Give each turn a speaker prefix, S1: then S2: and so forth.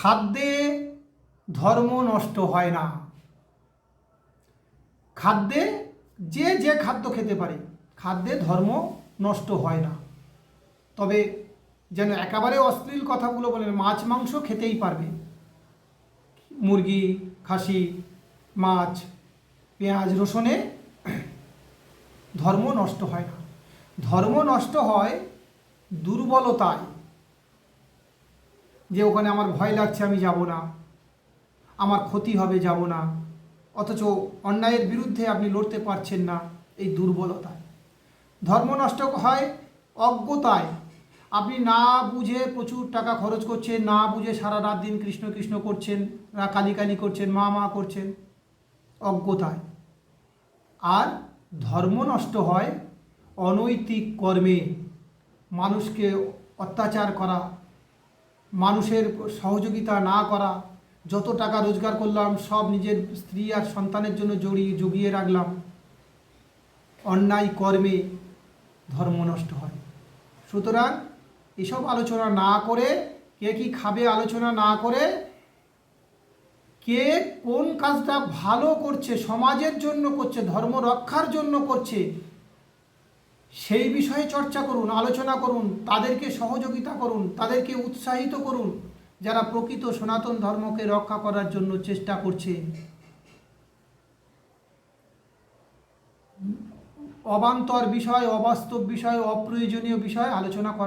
S1: খাদ্যে ধর্ম নষ্ট হয় না। খাদ্যে যে যে খাদ্য খেতে পারে, খাদ্যে ধর্ম নষ্ট হয় না। তবে যেন একেবারে অশ্লীল কথাগুলো বলেন, মাছ মাংস খেতেই পারবে, মুরগি, খাসি, মাছ, পেঁয়াজ, রসুনে ধর্ম নষ্ট হয় না। ধর্ম নষ্ট হয় দুর্বলতায়, যে ওখানে আমার ভয় লাগছে, আমি যাব না, আমার ক্ষতি হবে, যাব না, অথচ অন্যায়ের বিরুদ্ধে আপনি লড়তে পারছেন না, এই দুর্বলতায়। ধর্ম নষ্ট হয় অজ্ঞতায়, আপনি না বুঝে প্রচুর টাকা খরচ করছেন, না বুঝে সারা রাত দিন কৃষ্ণ কৃষ্ণ করছেন, কালী কালী করছেন, মা মা করছেন, অজ্ঞতায়। আর ধর্ম নষ্ট হয় অনৈতিক কর্মে, মানুষকে অত্যাচার করা, মানুষের সহযোগিতা না করা, যত টাকা রোজগার করলাম সব নিজের স্ত্রী আর সন্তানের জন্য জুগিয়ে রাখলাম, অন্যায় কর্মে ধর্ম নষ্ট হয়। সুতরাং এসব আলোচনা না করে, কে কি খাবে আলোচনা না করে, কে কোন কাজটা ভালো করছে, সমাজের জন্য করছে, ধর্ম রক্ষার জন্য করছে, সেই বিষয়ে চর্চা করুন, আলোচনা করুন, তাদেরকে সহযোগিতা করুন, তাদেরকে উৎসাহিত করুন, যারা প্রকৃত সনাতন ধর্মকে রক্ষা করার জন্য চেষ্টা করছে। অবান্তর বিষয়, অবাস্তব বিষয়, অপ্রয়োজনীয় বিষয় আলোচনা করা